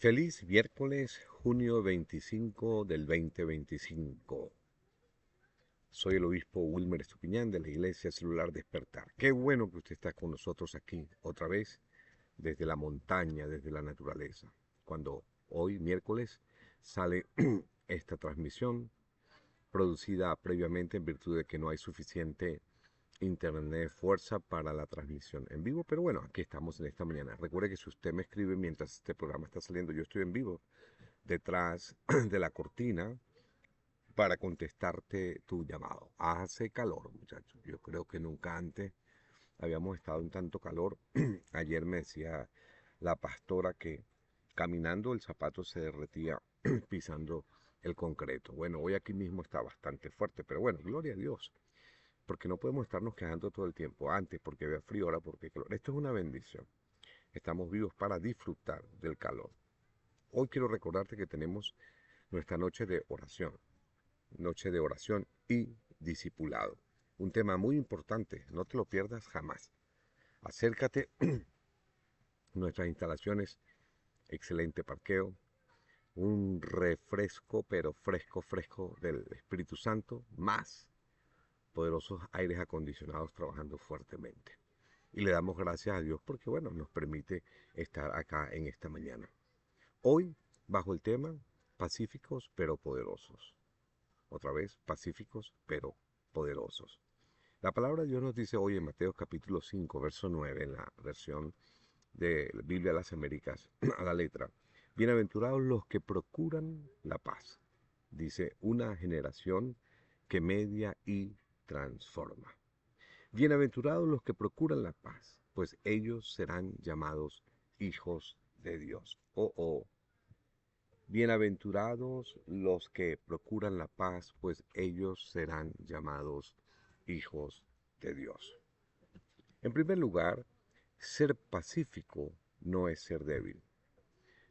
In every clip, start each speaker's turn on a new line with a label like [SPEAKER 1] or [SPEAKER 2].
[SPEAKER 1] Feliz miércoles, junio 25 del 2025. Soy el obispo Wilmer Estupiñán de la Iglesia Celular Despertar. Qué bueno que usted está con nosotros aquí otra vez desde la montaña, desde la naturaleza. Cuando hoy, miércoles, sale esta transmisión producida previamente en virtud de que no hay suficiente internet fuerza para la transmisión en vivo, pero bueno, aquí estamos en esta mañana. Recuerde que si usted me escribe mientras este programa está saliendo, yo estoy en vivo detrás de la cortina para contestarte tu llamado. Hace calor, muchachos. Yo creo que nunca antes habíamos estado en tanto calor. Ayer me decía la pastora que caminando el zapato se derretía pisando el concreto. Bueno, hoy aquí mismo está bastante fuerte, pero bueno, gloria a Dios, porque no podemos estarnos quejando todo el tiempo. Antes porque había frío, ahora porque hay calor. Esto es una bendición. Estamos vivos para disfrutar del calor. Hoy quiero recordarte que tenemos nuestra noche de oración y discipulado. Un tema muy importante, no te lo pierdas jamás. Acércate, nuestras instalaciones, excelente parqueo, un refresco, pero fresco, fresco del Espíritu Santo, más poderosos aires acondicionados trabajando fuertemente. Y le damos gracias a Dios porque, bueno, nos permite estar acá en esta mañana. Hoy, bajo el tema, pacíficos pero poderosos. Otra vez, pacíficos pero poderosos. La palabra de Dios nos dice hoy en Mateo capítulo 5, verso 9, en la versión de la Biblia de las Américas, a la letra. Bienaventurados los que procuran la paz, dice una generación que media y transforma. Bienaventurados los que procuran la paz, pues ellos serán llamados hijos de Dios. Oh. Bienaventurados los que procuran la paz, pues ellos serán llamados hijos de Dios. En primer lugar, ser pacífico no es ser débil.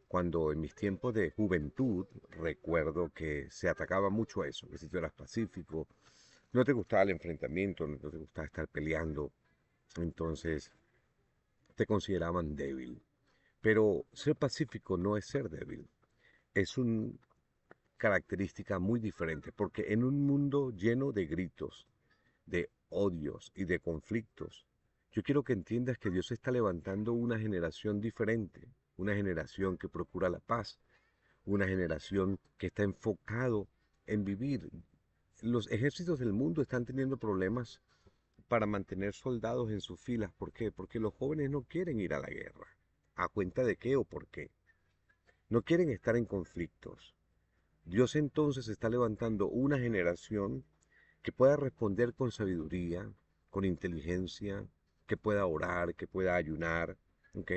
[SPEAKER 1] Cuando en mis tiempos de juventud recuerdo que se atacaba mucho eso, que si tú eras pacífico, no te gustaba el enfrentamiento, no te gustaba estar peleando, entonces te consideraban débil. Pero ser pacífico no es ser débil, es una característica muy diferente, porque en un mundo lleno de gritos, de odios y de conflictos, yo quiero que entiendas que Dios está levantando una generación diferente, una generación que procura la paz, una generación que está enfocado en vivir. Los ejércitos del mundo están teniendo problemas para mantener soldados en sus filas. ¿Por qué? Porque los jóvenes no quieren ir a la guerra. ¿A cuenta de qué o por qué? No quieren estar en conflictos. Dios entonces está levantando una generación que pueda responder con sabiduría, con inteligencia, que pueda orar, que pueda ayunar, ¿ok?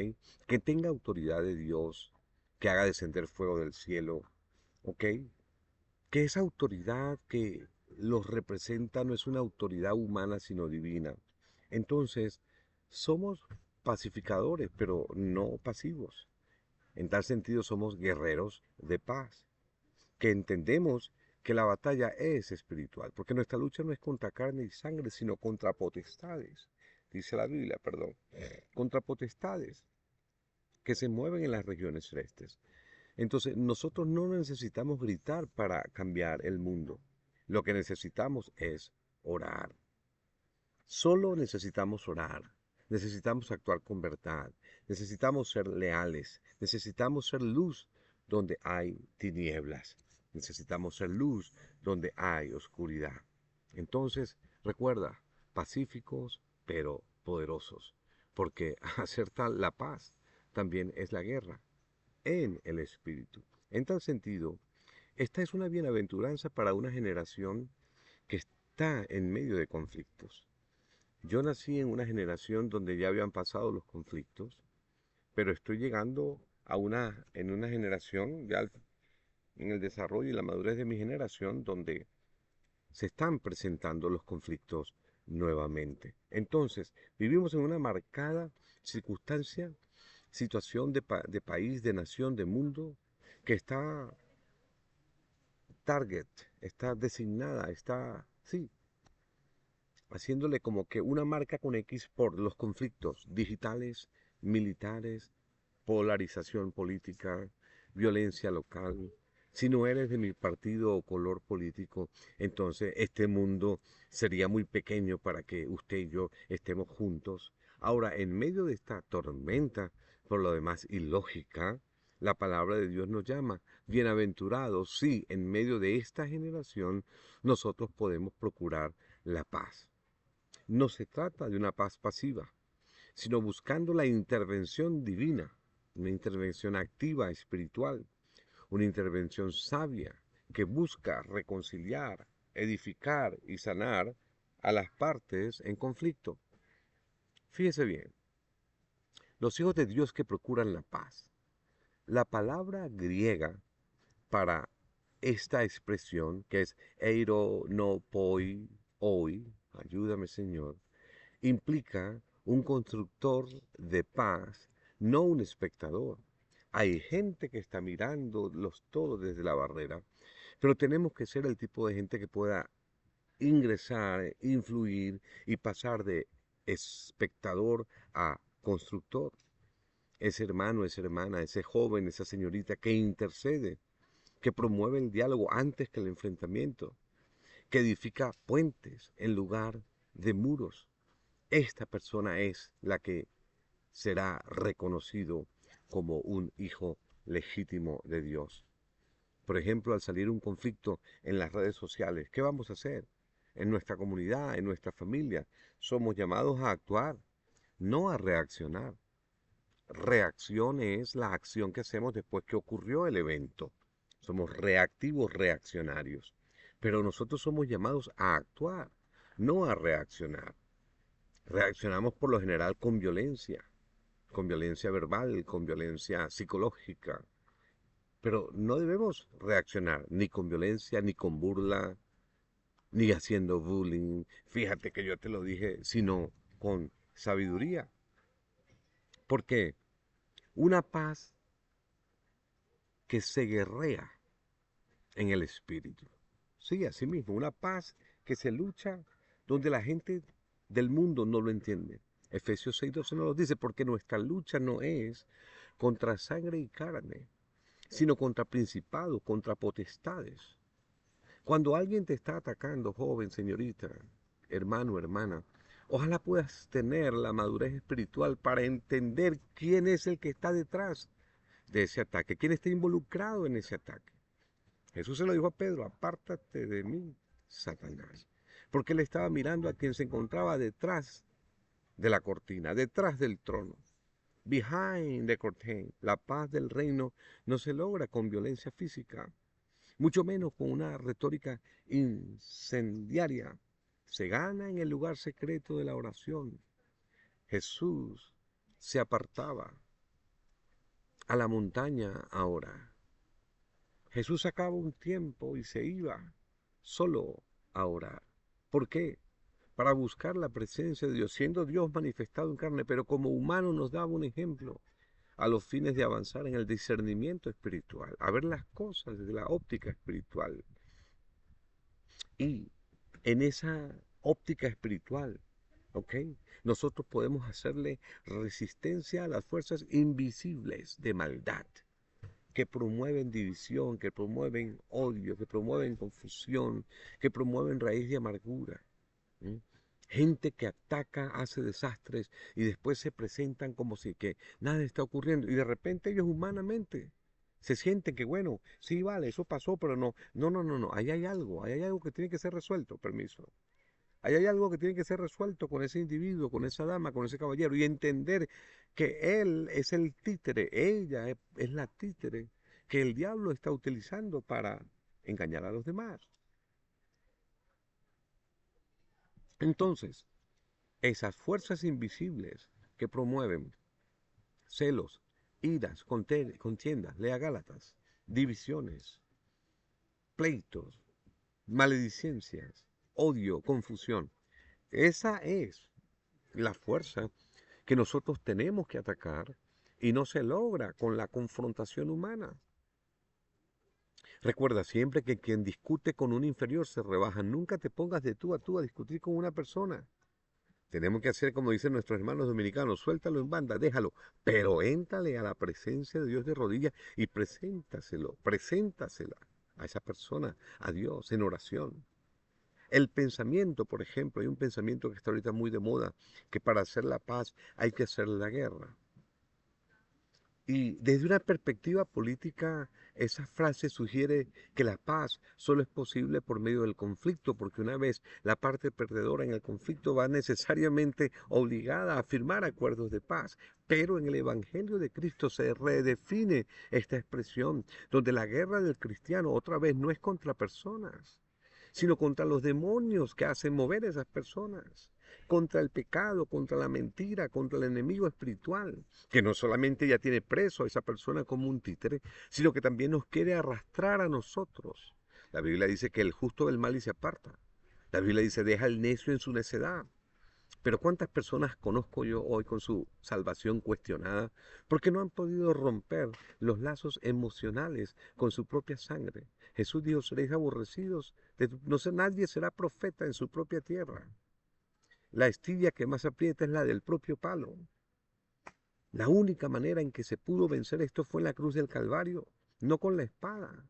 [SPEAKER 1] Que tenga autoridad de Dios, que haga descender fuego del cielo, ¿ok? Que esa autoridad que los representa no es una autoridad humana, sino divina. Entonces, somos pacificadores, pero no pasivos. En tal sentido, somos guerreros de paz, que entendemos que la batalla es espiritual, porque nuestra lucha no es contra carne y sangre, sino contra potestades, dice la Biblia, perdón, contra potestades que se mueven en las regiones celestes. Entonces, nosotros no necesitamos gritar para cambiar el mundo. Lo que necesitamos es orar. Solo necesitamos orar. Necesitamos actuar con verdad. Necesitamos ser leales. Necesitamos ser luz donde hay tinieblas. Necesitamos ser luz donde hay oscuridad. Entonces, recuerda, pacíficos pero poderosos, porque hacer tal la paz también es la guerra en el Espíritu. En tal sentido, esta es una bienaventuranza para una generación que está en medio de conflictos. Yo nací en una generación donde ya habían pasado los conflictos, pero estoy llegando en una generación, ya en el desarrollo y la madurez de mi generación, donde se están presentando los conflictos nuevamente. Entonces, vivimos en una marcada circunstancia, situación de país, de nación, de mundo, que está target, está designada, está, sí, haciéndole como que una marca con X por los conflictos digitales, militares, polarización política, violencia local. Si no eres de mi partido o color político, entonces este mundo sería muy pequeño para que usted y yo estemos juntos. Ahora, en medio de esta tormenta, por lo demás ilógica, la palabra de Dios nos llama bienaventurados si en medio de esta generación nosotros podemos procurar la paz. No se trata de una paz pasiva, sino buscando la intervención divina, una intervención activa, espiritual, una intervención sabia que busca reconciliar, edificar y sanar a las partes en conflicto. Fíjese bien, los hijos de Dios que procuran la paz. La palabra griega para esta expresión, que es eiro no poi hoy, ayúdame Señor, implica un constructor de paz, no un espectador. Hay gente que está mirando los todos desde la barrera, pero tenemos que ser el tipo de gente que pueda ingresar, influir y pasar de espectador a constructor. Ese hermano, esa hermana, ese joven, esa señorita que intercede, que promueve el diálogo antes que el enfrentamiento, que edifica puentes en lugar de muros. Esta persona es la que será reconocido como un hijo legítimo de Dios. Por ejemplo, al salir un conflicto en las redes sociales, ¿qué vamos a hacer? En nuestra comunidad, en nuestra familia, somos llamados a actuar, no a reaccionar. Reacción es la acción que hacemos después que ocurrió el evento. Somos reactivos, reaccionarios. Pero nosotros somos llamados a actuar, no a reaccionar. Reaccionamos por lo general con violencia verbal, con violencia psicológica. Pero no debemos reaccionar ni con violencia, ni con burla, ni haciendo bullying. Fíjate que yo te lo dije, sino con sabiduría. Porque una paz que se guerrea en el espíritu. Sí, así mismo, una paz que se lucha donde la gente del mundo no lo entiende. Efesios 6:12 nos lo dice, porque nuestra lucha no es contra sangre y carne, sino contra principados, contra potestades. Cuando alguien te está atacando, joven, señorita, hermano, hermana, ojalá puedas tener la madurez espiritual para entender quién es el que está detrás de ese ataque, quién está involucrado en ese ataque. Jesús se lo dijo a Pedro, apártate de mí, Satanás. Porque él estaba mirando a quien se encontraba detrás de la cortina, detrás del trono. Behind the curtain. La paz del reino no se logra con violencia física, mucho menos con una retórica incendiaria. Se gana en el lugar secreto de la oración. Jesús se apartaba a la montaña ahora. Jesús sacaba un tiempo y se iba solo a orar. ¿Por qué? Para buscar la presencia de Dios, siendo Dios manifestado en carne, pero como humano nos daba un ejemplo a los fines de avanzar en el discernimiento espiritual, a ver las cosas desde la óptica espiritual. Y en esa óptica espiritual, ¿ok? Nosotros podemos hacerle resistencia a las fuerzas invisibles de maldad que promueven división, que promueven odio, que promueven confusión, que promueven raíz de amargura. ¿Mm? Gente que ataca, hace desastres y después se presentan como si que nada está ocurriendo y de repente ellos humanamente se sienten que bueno, sí vale, eso pasó, pero no, ahí hay algo que tiene que ser resuelto, permiso. Ahí hay algo que tiene que ser resuelto con ese individuo, con esa dama, con ese caballero y entender que él es el títere, ella es la títere que el diablo está utilizando para engañar a los demás. Entonces, esas fuerzas invisibles que promueven celos, iras, contiendas, lea Gálatas, divisiones, pleitos, maledicencias, odio, confusión. Esa es la fuerza que nosotros tenemos que atacar y no se logra con la confrontación humana. Recuerda siempre que quien discute con un inferior se rebaja. Nunca te pongas de tú a discutir con una persona. Tenemos que hacer como dicen nuestros hermanos dominicanos, suéltalo en banda, déjalo, pero éntale a la presencia de Dios de rodillas y preséntasela a esa persona, a Dios, en oración. El pensamiento, por ejemplo, hay un pensamiento que está ahorita muy de moda, que para hacer la paz hay que hacer la guerra. Y desde una perspectiva política, esa frase sugiere que la paz solo es posible por medio del conflicto, porque una vez la parte perdedora en el conflicto va necesariamente obligada a firmar acuerdos de paz. Pero en el Evangelio de Cristo se redefine esta expresión, donde la guerra del cristiano otra vez no es contra personas, sino contra los demonios que hacen mover a esas personas, contra el pecado, contra la mentira, contra el enemigo espiritual, que no solamente ya tiene preso a esa persona como un títere, sino que también nos quiere arrastrar a nosotros. La Biblia dice que el justo del mal y se aparta. La Biblia dice, deja al necio en su necedad. Pero ¿cuántas personas conozco yo hoy con su salvación cuestionada porque no han podido romper los lazos emocionales con su propia sangre? Jesús dijo, seréis aborrecidos, no sé, nadie será profeta en su propia tierra. La estilla que más aprieta es la del propio palo. La única manera en que se pudo vencer esto fue en la cruz del Calvario, no con la espada.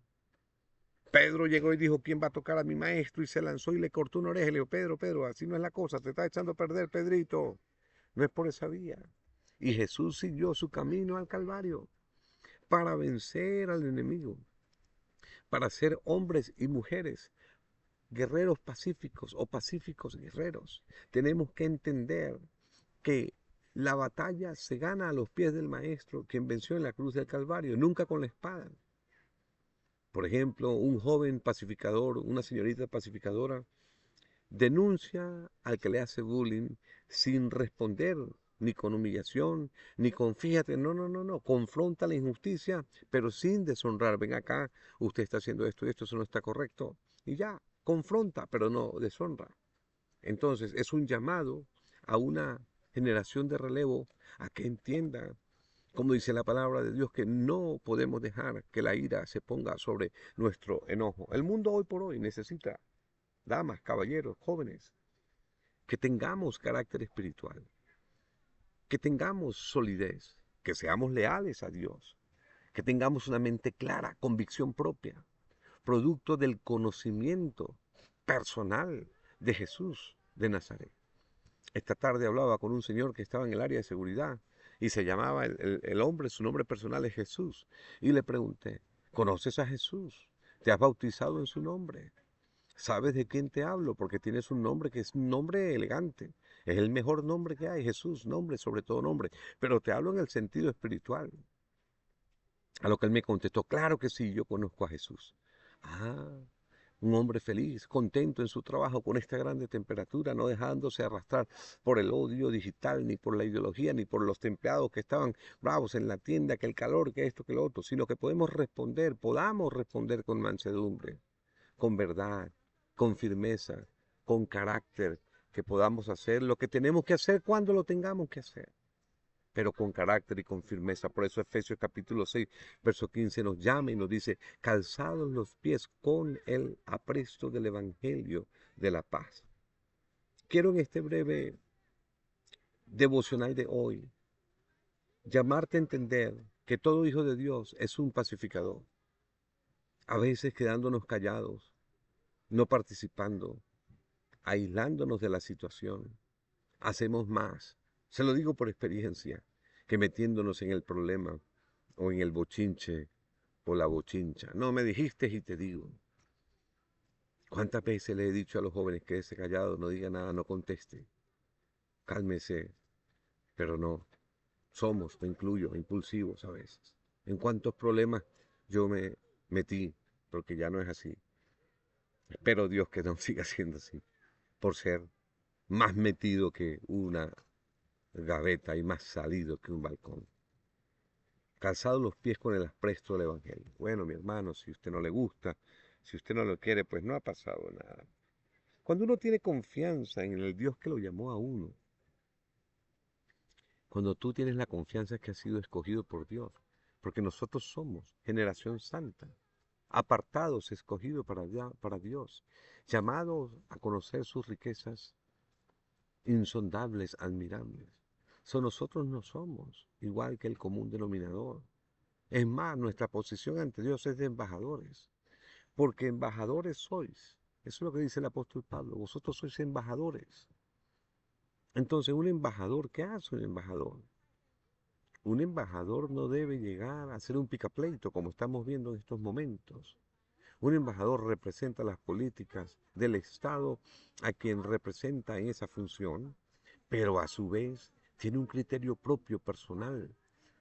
[SPEAKER 1] Pedro llegó y dijo, ¿quién va a tocar a mi maestro? Y se lanzó y le cortó una oreja y le dijo, Pedro, Pedro, así no es la cosa, te está echando a perder, Pedrito. No es por esa vía. Y Jesús siguió su camino al Calvario para vencer al enemigo, para ser hombres y mujeres, guerreros pacíficos o pacíficos guerreros. Tenemos que entender que la batalla se gana a los pies del Maestro, quien venció en la cruz del Calvario, nunca con la espada. Por ejemplo, un joven pacificador, una señorita pacificadora, denuncia al que le hace bullying sin responder, ni con humillación, ni con fíjate, no, no, no, no, confronta la injusticia, pero sin deshonrar. Ven acá, usted está haciendo esto y esto, eso no está correcto. Y ya, confronta, pero no deshonra. Entonces, es un llamado a una generación de relevo a que entienda, como dice la palabra de Dios, que no podemos dejar que la ira se ponga sobre nuestro enojo. El mundo hoy por hoy necesita, damas, caballeros, jóvenes, que tengamos carácter espiritual, que tengamos solidez, que seamos leales a Dios, que tengamos una mente clara, convicción propia, producto del conocimiento personal de Jesús de Nazaret. Esta tarde hablaba con un señor que estaba en el área de seguridad y se llamaba el hombre, su nombre personal es Jesús. Y le pregunté, ¿conoces a Jesús? ¿Te has bautizado en su nombre? ¿Sabes de quién te hablo? Porque tienes un nombre que es un nombre elegante. Es el mejor nombre que hay, Jesús, nombre sobre todo nombre. Pero te hablo en el sentido espiritual. A lo que él me contestó, claro que sí, yo conozco a Jesús. Ah, un hombre feliz, contento en su trabajo con esta grande temperatura, no dejándose arrastrar por el odio digital, ni por la ideología, ni por los empleados que estaban bravos en la tienda, que el calor, que esto, que lo otro, sino que podamos responder con mansedumbre, con verdad, con firmeza, con carácter, que podamos hacer lo que tenemos que hacer cuando lo tengamos que hacer, pero con carácter y con firmeza. Por eso Efesios capítulo 6, verso 15 nos llama y nos dice, calzados los pies con el apresto del Evangelio de la paz. Quiero en este breve devocional de hoy llamarte a entender que todo hijo de Dios es un pacificador. A veces quedándonos callados, no participando, aislándonos de la situación, hacemos más. Se lo digo por experiencia, que metiéndonos en el problema o en el bochinche o la bochincha. No me dijiste y te digo. ¿Cuántas veces le he dicho a los jóvenes que ese callado, no diga nada, no conteste? Cálmese, pero no. Somos, me incluyo, impulsivos a veces. ¿En cuántos problemas yo me metí? Porque ya no es así. Espero Dios que no siga siendo así, por ser más metido que una gaveta y más salido que un balcón. Calzado los pies con el apresto del Evangelio. Bueno, mi hermano, si usted no le gusta, si usted no lo quiere, pues no ha pasado nada. Cuando uno tiene confianza en el Dios que lo llamó a uno, cuando tú tienes la confianza que has sido escogido por Dios, porque nosotros somos generación santa, apartados, escogidos para Dios, llamados a conocer sus riquezas, insondables, admirables. Nosotros no somos igual que el común denominador. Es más, nuestra posición ante Dios es de embajadores, porque embajadores sois. Eso es lo que dice el apóstol Pablo. Vosotros sois embajadores. Entonces, un embajador, ¿qué hace un embajador? Un embajador no debe llegar a ser un picapleito, como estamos viendo en estos momentos. Un embajador representa las políticas del Estado a quien representa en esa función, pero a su vez tiene un criterio propio personal,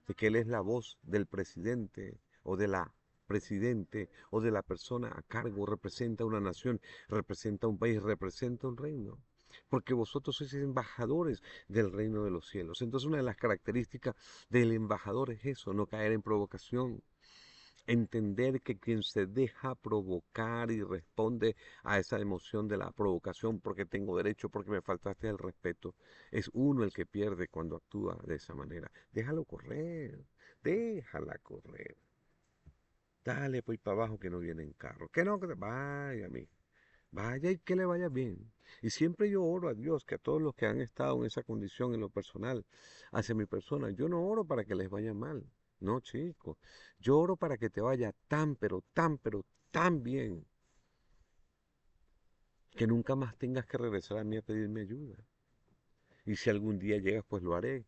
[SPEAKER 1] de que él es la voz del presidente o de la presidente o de la persona a cargo, representa una nación, representa un país, representa un reino. Porque vosotros sois embajadores del reino de los cielos. Entonces una de las características del embajador es eso, no caer en provocación, entender que quien se deja provocar y responde a esa emoción de la provocación porque tengo derecho, porque me faltaste el respeto, es uno el que pierde cuando actúa de esa manera. Déjalo correr, déjala correr. Dale, pues para abajo que no viene en carro. Que no, que vaya, mi. Vaya y que le vaya bien. Y siempre yo oro a Dios que a todos los que han estado en esa condición en lo personal, hacia mi persona, yo no oro para que les vaya mal. No, chico. Yo oro para que te vaya tan, pero tan bien, que nunca más tengas que regresar a mí a pedirme ayuda. Y si algún día llegas, pues lo haré.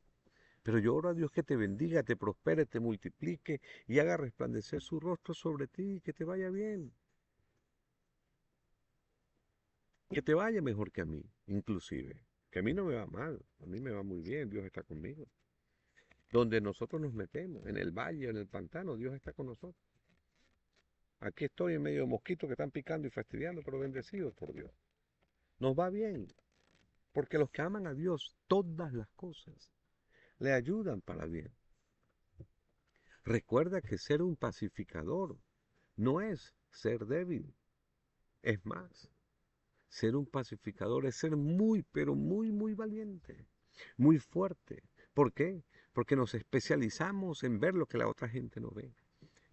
[SPEAKER 1] Pero yo oro a Dios que te bendiga, te prospere, te multiplique y haga resplandecer su rostro sobre ti, que te vaya bien. Que te vaya mejor que a mí, inclusive. Que a mí no me va mal, a mí me va muy bien, Dios está conmigo. Donde nosotros nos metemos, en el valle, en el pantano, Dios está con nosotros. Aquí estoy en medio de mosquitos que están picando y fastidiando, pero bendecidos por Dios. Nos va bien, porque los que aman a Dios, todas las cosas le ayudan para bien. Recuerda que ser un pacificador no es ser débil, es más, ser un pacificador es ser muy, pero muy valiente, muy fuerte. ¿Por qué? Porque nos especializamos en ver lo que la otra gente no ve.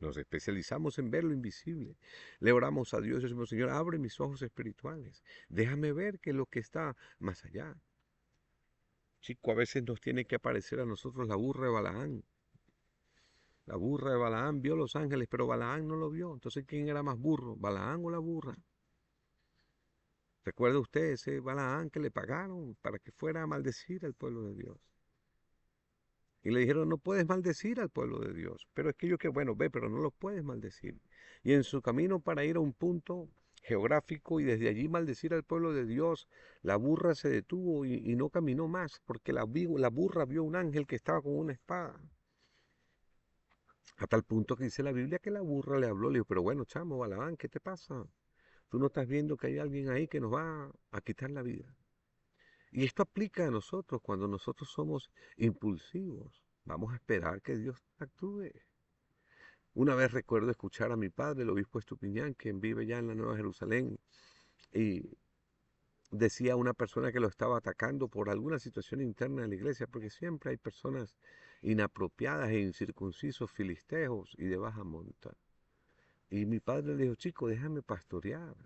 [SPEAKER 1] Nos especializamos en ver lo invisible. Le oramos a Dios y decimos, Señor, abre mis ojos espirituales. Déjame ver que lo que está más allá. Chico, a veces nos tiene que aparecer a nosotros la burra de Balaán. La burra de Balaán vio los ángeles, pero Balaán no lo vio. Entonces, ¿quién era más burro? ¿Balaán o la burra? ¿Recuerda usted ese Balaán que le pagaron para que fuera a maldecir al pueblo de Dios? Y le dijeron, no puedes maldecir al pueblo de Dios. Pero es que yo que bueno, ve, pero no lo puedes maldecir. Y en su camino para ir a un punto geográfico y desde allí maldecir al pueblo de Dios, la burra se detuvo y no caminó más, porque la burra vio un ángel que estaba con una espada. A tal punto que dice la Biblia que la burra le habló, le dijo, pero bueno, chamo, Balaán, ¿qué te pasa? Tú no estás viendo que hay alguien ahí que nos va a quitar la vida. Y esto aplica a nosotros cuando nosotros somos impulsivos. Vamos a esperar que Dios actúe. Una vez recuerdo escuchar a mi padre, el obispo Estupiñán, quien vive ya en la Nueva Jerusalén, y decía a una persona que lo estaba atacando por alguna situación interna de la iglesia, porque siempre hay personas inapropiadas e incircuncisos, filisteos y de baja monta. Y mi padre le dijo, chico, déjame pastorear.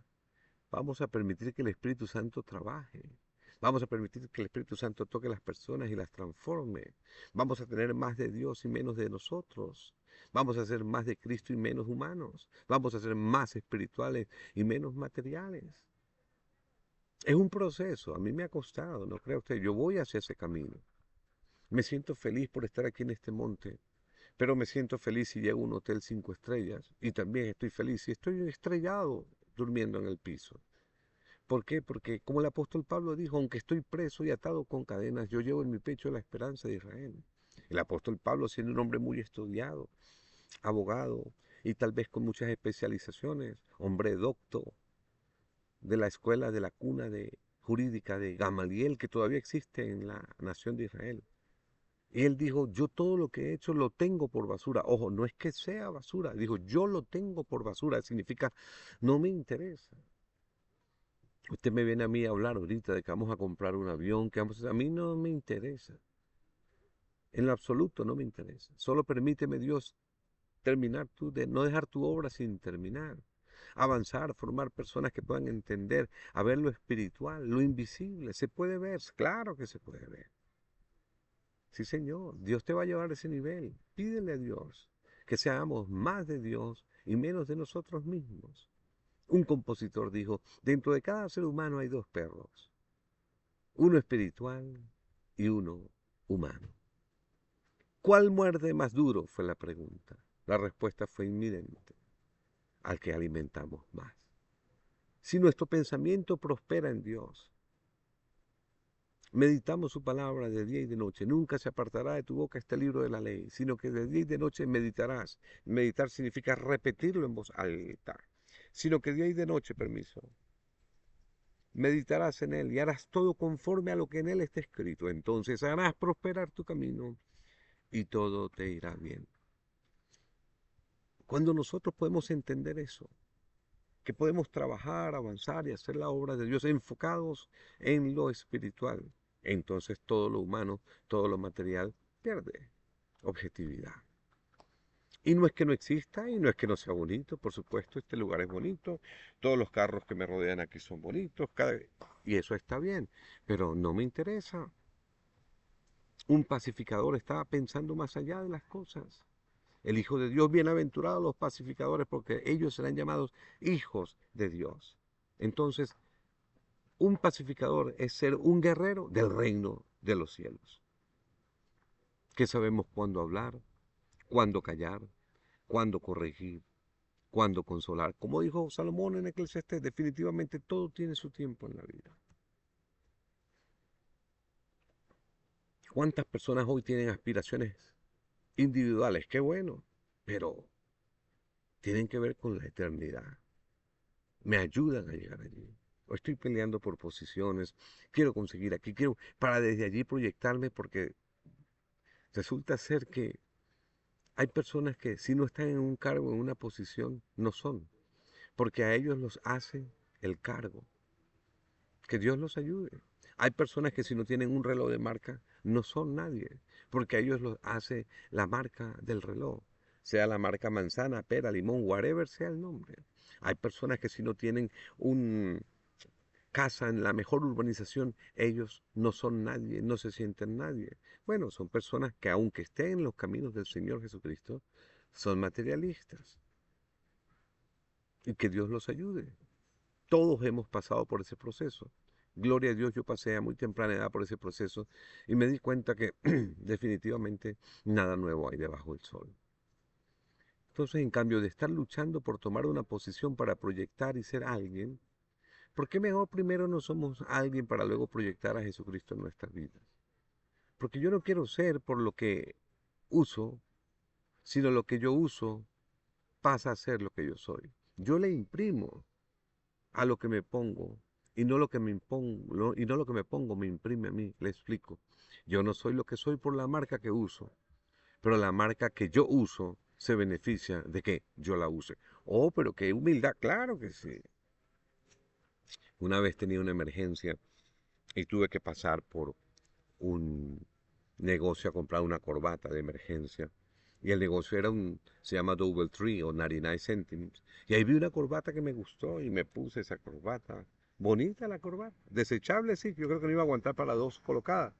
[SPEAKER 1] Vamos a permitir que el Espíritu Santo trabaje. Vamos a permitir que el Espíritu Santo toque a las personas y las transforme. Vamos a tener más de Dios y menos de nosotros. Vamos a ser más de Cristo y menos humanos. Vamos a ser más espirituales y menos materiales. Es un proceso. A mí me ha costado, ¿no cree usted? Yo voy hacia ese camino. Me siento feliz por estar aquí en este monte, pero me siento feliz si llego a un hotel 5 estrellas. Y también estoy feliz si estoy estrellado durmiendo en el piso. ¿Por qué? Porque como el apóstol Pablo dijo, aunque estoy preso y atado con cadenas, yo llevo en mi pecho la esperanza de Israel. El apóstol Pablo, siendo un hombre muy estudiado, abogado y tal vez con muchas especializaciones, hombre docto de la escuela de la cuna de jurídica de Gamaliel, que todavía existe en la nación de Israel. Y él dijo, yo todo lo que he hecho lo tengo por basura. Ojo, no es que sea basura, dijo, yo lo tengo por basura, significa, no me interesa. Usted me viene a mí a hablar ahorita de que vamos a comprar un avión, que vamos a... A mí no me interesa. En lo absoluto no me interesa. Solo permíteme, Dios, terminar tú, de no dejar tu obra sin terminar. avanzar, formar personas que puedan entender, a ver lo espiritual, lo invisible. Se puede ver, claro que se puede ver. Sí, Señor, Dios te va a llevar a ese nivel. Pídele a Dios que seamos más de Dios y menos de nosotros mismos. Un compositor dijo, dentro de cada ser humano hay dos perros, uno espiritual y uno humano. ¿Cuál muerde más duro? Fue la pregunta. La respuesta fue inminente, al que alimentamos más. Si nuestro pensamiento prospera en Dios, meditamos su palabra de día y de noche, nunca se apartará de tu boca este libro de la ley, sino que de día y de noche meditarás. Meditar significa repetirlo en voz alta, sino que día y de noche, permiso, meditarás en él y harás todo conforme a lo que en él está escrito. Entonces harás prosperar tu camino y todo te irá bien. Cuando nosotros podemos entender eso, que podemos trabajar, avanzar y hacer la obra de Dios enfocados en lo espiritual, entonces todo lo humano, todo lo material pierde objetividad. Y no es que no exista y no es que no sea bonito, por supuesto, este lugar es bonito, todos los carros que me rodean aquí son bonitos, y eso está bien, pero no me interesa. Un pacificador estaba pensando más allá de las cosas. El Hijo de Dios, bienaventurados los pacificadores, porque ellos serán llamados hijos de Dios. Entonces, un pacificador es ser un guerrero del reino de los cielos, que sabemos cuándo hablar, cuándo callar, cuándo corregir, cuándo consolar. Como dijo Salomón en Eclesiastés, definitivamente todo tiene su tiempo en la vida. ¿Cuántas personas hoy tienen aspiraciones individuales? Qué bueno, pero tienen que ver con la eternidad. Me ayudan a llegar allí. O estoy peleando por posiciones, quiero conseguir aquí, quiero para desde allí proyectarme porque resulta ser que hay personas que si no están en un cargo, en una posición, no son, porque a ellos los hace el cargo. Que Dios los ayude. Hay personas que si no tienen un reloj de marca, no son nadie, porque a ellos los hace la marca del reloj, sea la marca manzana, pera, limón, whatever sea el nombre. Hay personas que si no tienen un casa en la mejor urbanización, ellos no son nadie, no se sienten nadie. Bueno, son personas que aunque estén en los caminos del Señor Jesucristo, son materialistas. Y que Dios los ayude. Todos hemos pasado por ese proceso. Gloria a Dios, yo pasé a muy temprana edad por ese proceso y me di cuenta que definitivamente nada nuevo hay debajo del sol. Entonces, en cambio de estar luchando por tomar una posición para proyectar y ser alguien, ¿por qué mejor primero no somos alguien para luego proyectar a Jesucristo en nuestras vidas? Porque yo no quiero ser por lo que uso, sino lo que yo uso pasa a ser lo que yo soy. Yo le imprimo a lo que me pongo y no lo que me impongo, y no lo que me pongo me imprime a mí. Le explico. Yo no soy lo que soy por la marca que uso, pero la marca que yo uso se beneficia de que yo la use. Oh, pero qué humildad, claro que sí. Una vez tenía una emergencia y tuve que pasar por un negocio a comprar una corbata de emergencia. Y el negocio se llama Double Tree o 99 Centimes. Y ahí vi una corbata que me gustó y me puse esa corbata. Bonita la corbata. Desechable, sí, yo creo que no iba a aguantar para dos colocadas.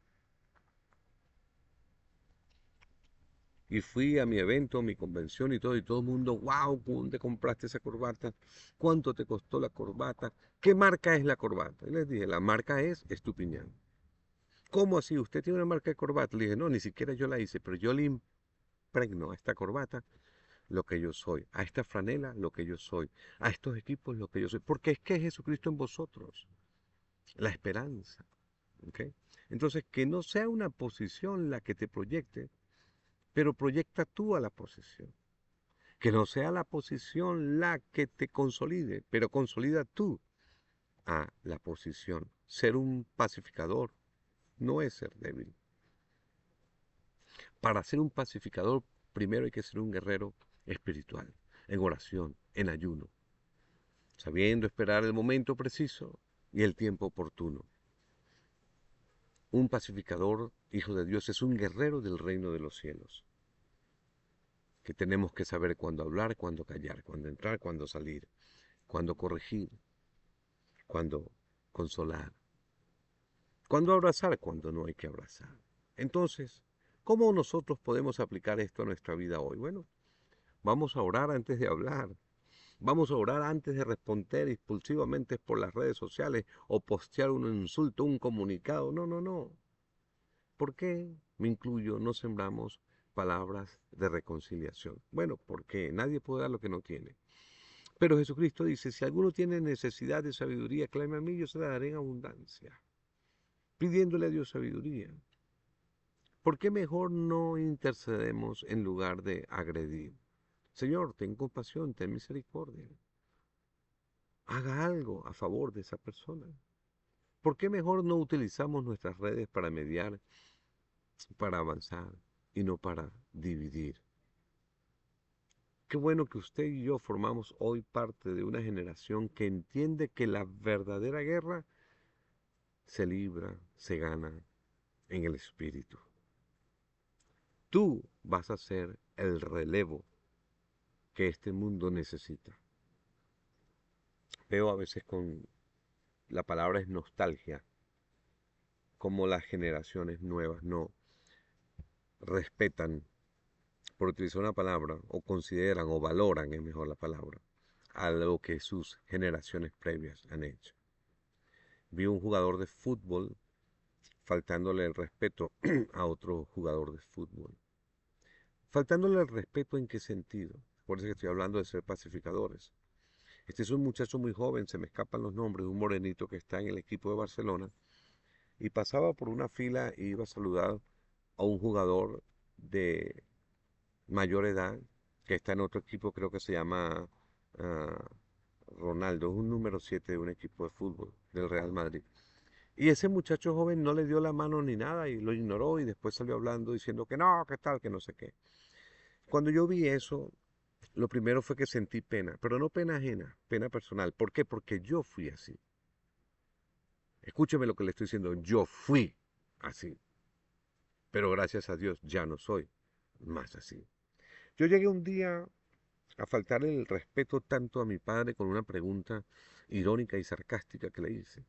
[SPEAKER 1] Y fui a mi evento, mi convención y todo el mundo, wow, ¿dónde compraste esa corbata? ¿Cuánto te costó la corbata? ¿Qué marca es la corbata? Y les dije, la marca es Estupiñán. ¿Cómo así? ¿Usted tiene una marca de corbata? Le dije, no, ni siquiera yo la hice, pero yo le impregno a esta corbata lo que yo soy, a esta franela lo que yo soy, a estos equipos lo que yo soy, porque es que es Jesucristo en vosotros, la esperanza. ¿Ok? Entonces, que no sea una posición la que te proyecte, pero proyecta tú a la posición. Que no sea la posición la que te consolide, pero consolida tú a la posición. Ser un pacificador no es ser débil. Para ser un pacificador, primero hay que ser un guerrero espiritual, en oración, en ayuno, sabiendo esperar el momento preciso y el tiempo oportuno. Un pacificador, hijo de Dios, es un guerrero del reino de los cielos, que tenemos que saber cuándo hablar, cuándo callar, cuándo entrar, cuándo salir. cuándo corregir, cuándo consolar, cuándo abrazar, cuándo no hay que abrazar. Entonces, ¿cómo nosotros podemos aplicar esto a nuestra vida hoy? Bueno, vamos a orar antes de hablar. Vamos a orar antes de responder impulsivamente por las redes sociales o postear un insulto, un comunicado. No, no, no. ¿Por qué, me incluyo, no sembramos palabras de reconciliación? Bueno, porque nadie puede dar lo que no tiene. Pero Jesucristo dice, si alguno tiene necesidad de sabiduría, clame a mí, yo se la daré en abundancia. Pidiéndole a Dios sabiduría. ¿Por qué mejor no intercedemos en lugar de agredir? Señor, ten compasión, ten misericordia. Haga algo a favor de esa persona. ¿Por qué mejor no utilizamos nuestras redes para mediar, para avanzar y no para dividir? Qué bueno que usted y yo formamos hoy parte de una generación que entiende que la verdadera guerra se libra, se gana en el espíritu. Tú vas a ser el relevo que este mundo necesita. Veo a veces con la palabra es nostalgia, como las generaciones nuevas no respetan, por utilizar una palabra, o consideran o valoran, es mejor la palabra, a lo que sus generaciones previas han hecho. Vi un jugador de fútbol faltándole el respeto a otro jugador de fútbol. Faltándole el respeto ¿en qué sentido? Por eso que estoy hablando de ser pacificadores. Este es un muchacho muy joven, se me escapan los nombres, un morenito que está en el equipo de Barcelona, y pasaba por una fila y iba a saludar a un jugador de mayor edad que está en otro equipo, creo que se llama ah, Ronaldo, es un número 7 de un equipo de fútbol del Real Madrid. Y ese muchacho joven no le dio la mano ni nada y lo ignoró y después salió hablando diciendo que no, que tal, que no sé qué. Cuando yo vi eso, lo primero fue que sentí pena, pero no pena ajena, pena personal. ¿Por qué? Porque yo fui así. Escúcheme lo que le estoy diciendo, yo fui así. Pero gracias a Dios ya no soy más así. Yo llegué un día a faltarle el respeto tanto a mi padre con una pregunta irónica y sarcástica que le hice.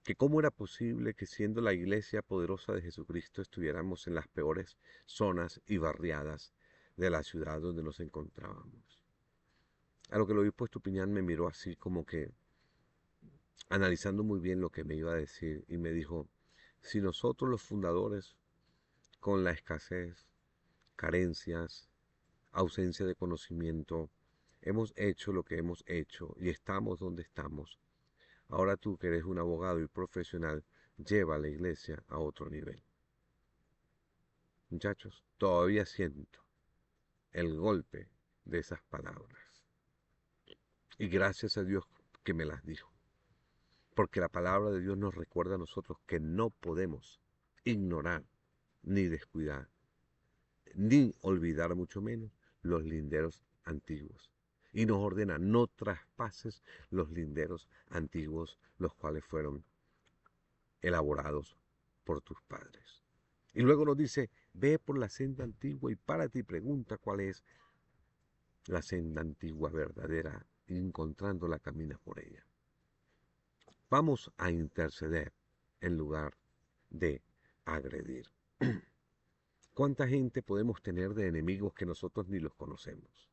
[SPEAKER 1] Que cómo era posible que siendo la iglesia poderosa de Jesucristo estuviéramos en las peores zonas y barriadas de la ciudad donde nos encontrábamos. A lo que el obispo Estupiñán me miró así como que analizando muy bien lo que me iba a decir y me dijo, si nosotros los fundadores con la escasez, carencias, ausencia de conocimiento, hemos hecho lo que hemos hecho y estamos donde estamos, ahora tú que eres un abogado y profesional, lleva a la iglesia a otro nivel. Muchachos, todavía siento el golpe de esas palabras. Y gracias a Dios que me las dijo. Porque la palabra de Dios nos recuerda a nosotros que no podemos ignorar, ni descuidar, ni olvidar mucho menos los linderos antiguos. Y nos ordena, no traspases los linderos antiguos, los cuales fueron elaborados por tus padres. Y luego nos dice, ve por la senda antigua y párate y pregunta cuál es la senda antigua verdadera, y encontrándola camina por ella. Vamos a interceder en lugar de agredir. ¿Cuánta gente podemos tener de enemigos que nosotros ni los conocemos?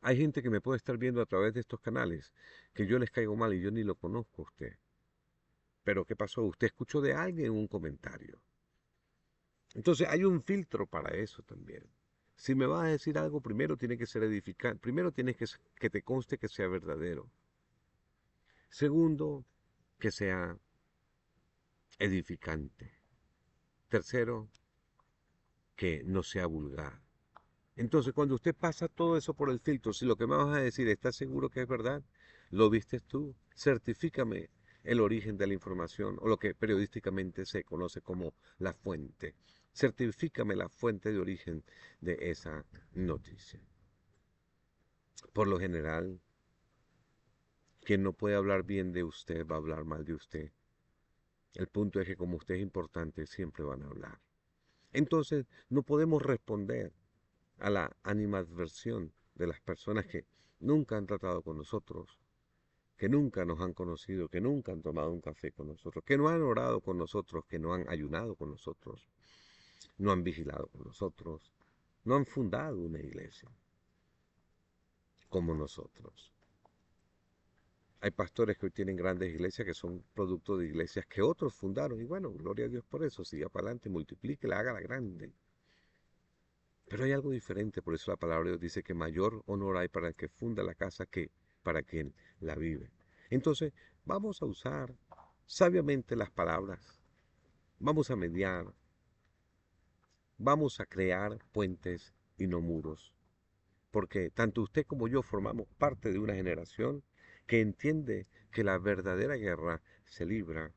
[SPEAKER 1] Hay gente que me puede estar viendo a través de estos canales, que yo les caigo mal y yo ni lo conozco a usted. Pero ¿qué pasó? Usted escuchó de alguien un comentario. Entonces hay un filtro para eso también. Si me vas a decir algo, primero tiene que ser edificante. Primero tienes que te conste que sea verdadero. Segundo, que sea edificante. Tercero, que no sea vulgar. Entonces, cuando usted pasa todo eso por el filtro, si lo que me vas a decir estás seguro que es verdad, lo viste tú, certifícame el origen de la información o lo que periodísticamente se conoce como la fuente. Certifícame la fuente de origen de esa noticia. Por lo general, quien no puede hablar bien de usted va a hablar mal de usted. El punto es que como usted es importante, siempre van a hablar. Entonces, no podemos responder a la animadversión de las personas que nunca han tratado con nosotros, que nunca nos han conocido, que nunca han tomado un café con nosotros, que no han orado con nosotros, que no han ayunado con nosotros, no han vigilado con nosotros, no han fundado una iglesia como nosotros. Hay pastores que hoy tienen grandes iglesias que son producto de iglesias que otros fundaron. Y bueno, gloria a Dios por eso. Siga para adelante, multiplique, la haga la grande. Pero hay algo diferente. Por eso la palabra de Dios dice que mayor honor hay para el que funda la casa que para quien la vive. Entonces, vamos a usar sabiamente las palabras. Vamos a mediar. Vamos a crear puentes y no muros. Porque tanto usted como yo formamos parte de una generación que entiende que la verdadera guerra se libra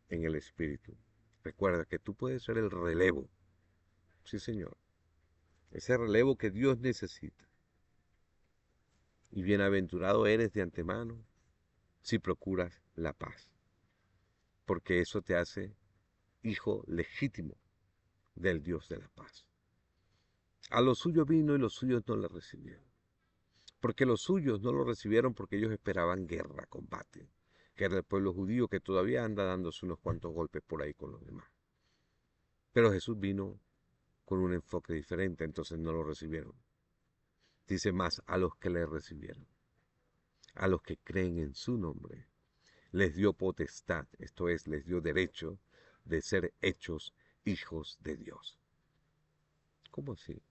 [SPEAKER 1] en el espíritu. Recuerda que tú puedes ser el relevo, sí señor, ese relevo que Dios necesita. Y bienaventurado eres de antemano si procuras la paz, porque eso te hace hijo legítimo del Dios de la paz. A los suyos vino y los suyos no le recibieron. Porque los suyos no lo recibieron porque ellos esperaban guerra, combate, que era el pueblo judío que todavía anda dándose unos cuantos golpes por ahí con los demás. Pero Jesús vino con un enfoque diferente, entonces no lo recibieron. Dice más, a los que le recibieron, a los que creen en su nombre, les dio potestad, esto es, les dio derecho de ser hechos hijos de Dios. ¿Cómo así?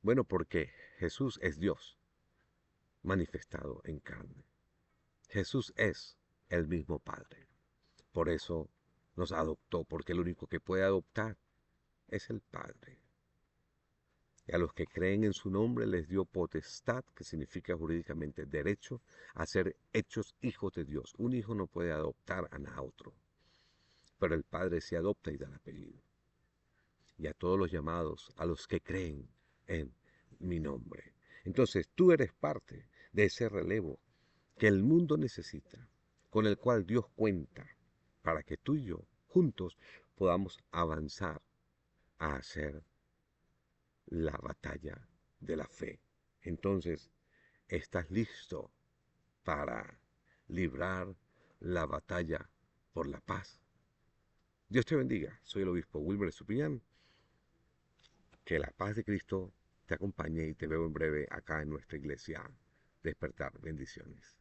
[SPEAKER 1] Bueno, porque Jesús es Dios manifestado en carne. Jesús es el mismo Padre. Por eso nos adoptó, porque el único que puede adoptar es el Padre. Y a los que creen en su nombre les dio potestad, que significa jurídicamente derecho, a ser hechos hijos de Dios. Un hijo no puede adoptar a otro, pero el Padre se adopta y da el apellido. Y a todos los llamados, a los que creen en mi nombre. Entonces tú eres parte de ese relevo que el mundo necesita, con el cual Dios cuenta, para que tú y yo juntos podamos avanzar a hacer la batalla de la fe. Entonces, ¿estás listo para librar la batalla por la paz? Dios te bendiga. Soy el obispo Wilmer Estupiñán. Que la paz de Cristo te acompañe y te veo en breve acá en nuestra iglesia. Despertar. Bendiciones.